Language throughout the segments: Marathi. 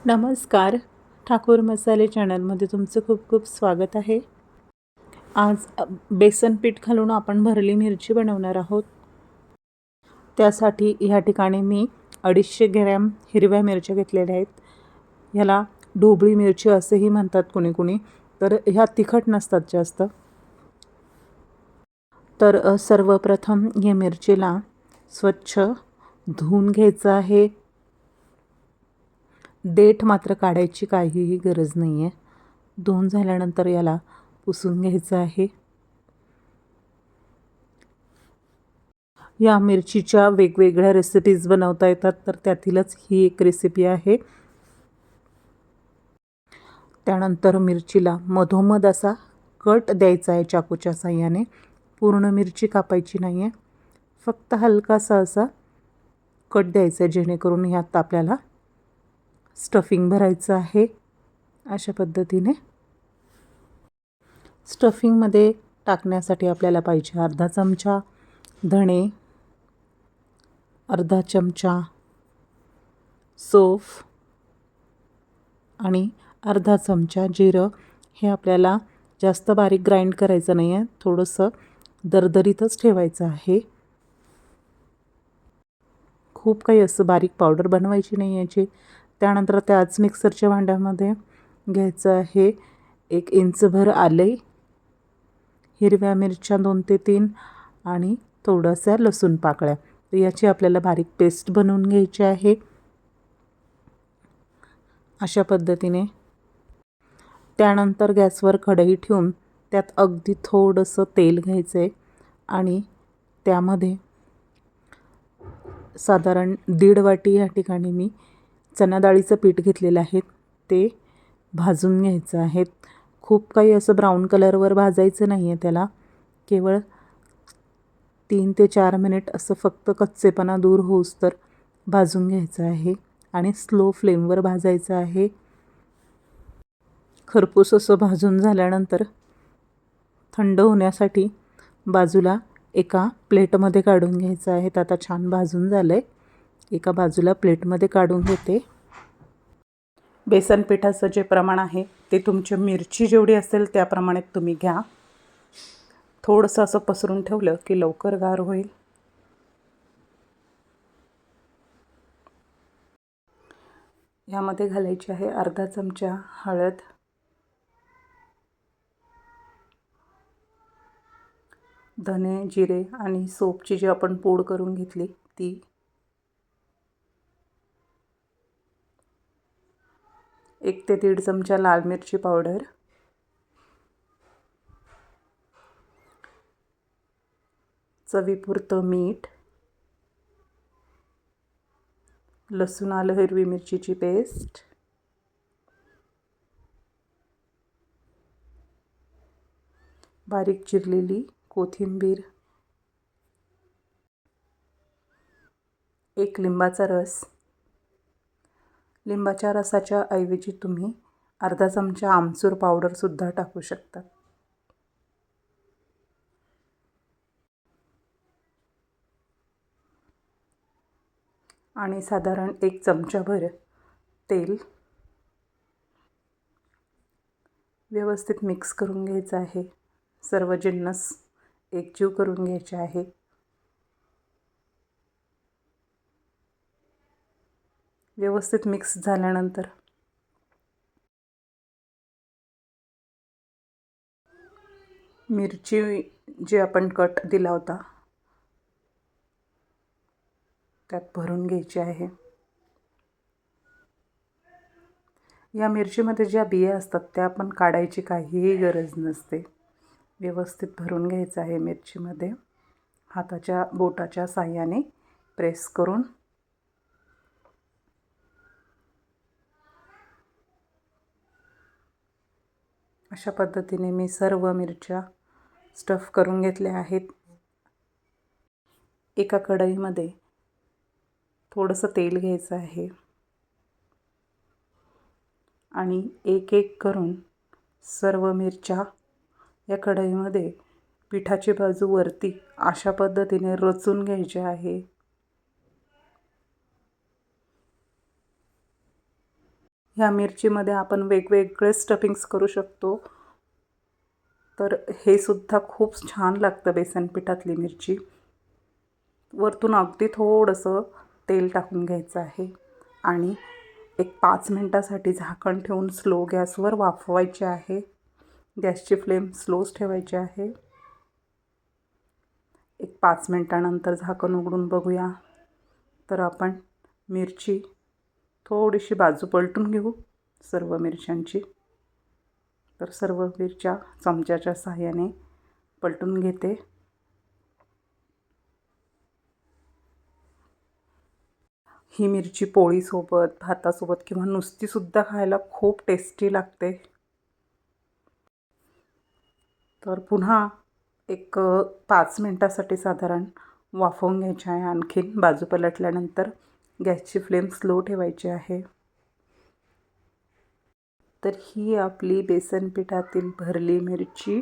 नमस्कार. ठाकूर मसाले चॅनलमध्ये तुमचं खूप खूप स्वागत आहे. आज बेसन पीठ घालून आपण भरली मिरची बनवणार आहोत. त्यासाठी ह्या ठिकाणी मी 250 ग्रॅम हिरव्या मिरच्या घेतलेल्या आहेत. ह्याला ढोबळी मिरची असेही म्हणतात कुणी कुणी, तर ह्या तिखट नसतात जास्त. तर सर्वप्रथम या मिरचीला स्वच्छ धुवून घ्यायचं आहे. देठ मात्र काढायची काहीही गरज नाही आहे. धुवून झाल्यानंतर याला पुसून घ्यायचं आहे. या मिरचीच्या वेगवेगळ्या रेसिपीज बनवता येतात, तर त्यातीलच ही एक रेसिपी आहे. त्यानंतर मिरचीला मधोमध असा कट द्यायचा आहे चाकूच्या साहाय्याने. पूर्ण मिरची कापायची नाही आहे, फक्त हलकासा असा कट द्यायचा आहे, जेणेकरून ह्यात आपल्याला स्टफिंग भरायचं आहे. अशा पद्धतीने स्टफिंगमध्ये टाकण्यासाठी आपल्याला पाहिजे अर्धा चमचा धणे, अर्धा चमचा सौंफ आणि अर्धा चमचा जिरं. हे आपल्याला जास्त बारीक ग्राइंड करायचं नाही आहे, थोडंसं दरदरीतच ठेवायचं आहे. खूप काही असं बारीक पावडर बनवायची नाही याची. त्यानंतर त्याच मिक्सरच्या भांड्यामध्ये घ्यायचं आहे 1 इंचभर आले, हिरव्या मिरच्या 2 ते 3 आणि थोड्याशा लसूण पाकळ्या. तर याची आपल्याला बारीक पेस्ट बनवून घ्यायची आहे. अशा पद्धतीने त्यानंतर गॅसवर कढई ठेवून त्यात अगदी थोडंसं तेल घ्यायचं आहे आणि त्यामध्ये साधारण 1.5 वाटी या ठिकाणी मी चणा डाळीचं पीठ घेतलेलं आहे, ते भाजून घ्यायचं आहे. खूप काही असं ब्राऊन कलरवर भाजायचं नाही आहे त्याला, केवळ 3 ते 4 मिनिट असं फक्त कच्चेपणा दूर होऊस तर भाजून घ्यायचं आहे आणि स्लो फ्लेमवर भाजायचं आहे. खरपूस असं भाजून झाल्यानंतर थंड होण्यासाठी बाजूला एका प्लेटमध्ये काढून घ्यायचं आहे. तर आता छान भाजून झालं आहे, एका बाजूला प्लेटमध्ये काढून घेते. बेसन पिठाचं जे प्रमाण आहे ते तुमची मिरची जेवढी असेल त्याप्रमाणे तुम्ही घ्या. थोडंसं असं पसरून ठेवलं की लवकर गार होईल. यामध्ये घालायची आहे अर्धा चमचा हळद, धने, जिरे आणि सौंफची जी आपण पूड करून घेतली ती, 1 ते 1.5 चमचा लाल मिरची पावडर, चवीपुरतं मीठ, लसूण आलं हिरवी मिरचीची पेस्ट, बारीक चिरलेली कोथिंबीर, 1 लिंबाचा रस. लिंबाच्या रसाच्या ऐवजी तुम्ही अर्धा चमचा आमचूर पावडरसुद्धा टाकू शकता. आणि साधारण 1 चमचाभर तेल. व्यवस्थित मिक्स करून घ्यायचं आहे. सर्व जिन्नस एकजीव करून घ्यायचे आहे. व्यवस्थित मिक्स झाल्यानंतर मिरची जी आपण कट दिला होता त्यात भरून घ्यायची आहे. या मिरचीमध्ये ज्या बिया असतात त्या आपण काढायची काहीही गरज नसते. व्यवस्थित भरून घ्यायचं आहे मिरचीमध्ये, हाताच्या बोटाच्या साहाय्याने प्रेस करून. अशा पद्धतीने मी सर्व मिरच्या स्टफ करून घेतल्या आहेत. एका कढईमध्ये थोडंसं तेल घ्यायचं आहे आणि एक एक करून सर्व मिरच्या या कढईमध्ये पिठाची बाजू वरती अशा पद्धतीने रचून घ्यायची आहे. ह्या मिरचीमध्ये आपण वेगवेगळे स्टफिंग्स करू शकतो. तर हे सुद्धा खूप छान लागतं बेसन पिठातली मिरची. वरतून अगदी थोडंसं तेल टाकून घ्यायचं आहे आणि एक 5 मिनटासाठी झाकण ठेवून स्लो गॅसवर वाफवायचे आहे. गॅसची फ्लेम स्लोच ठेवायची आहे. एक 5 मिनटानंतर झाकण उघडून बघूया तर आपण मिरची थोडीशी बाजू पलटून घेऊ सर्व मिरच्यांची. तर सर्व मिरच्या चमच्याच्या साहाय्याने पलटून घेते. ही मिरची पोळीसोबत, भातासोबत किंवा नुसतीसुद्धा खायला खूप टेस्टी लागते. तर पुन्हा एक 5 मिनटासाठी साधारण वाफवून घ्यायचे आहे. आणखीन बाजू पलटल्यानंतर गॅसची फ्लेम स्लो ठेवायची आहे. तर ही आपली बेसन पिठातील भरली मिरची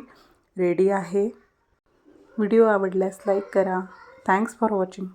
रेडी आहे. व्हिडिओ आवडल्यास लाईक करा. Thanks for watching.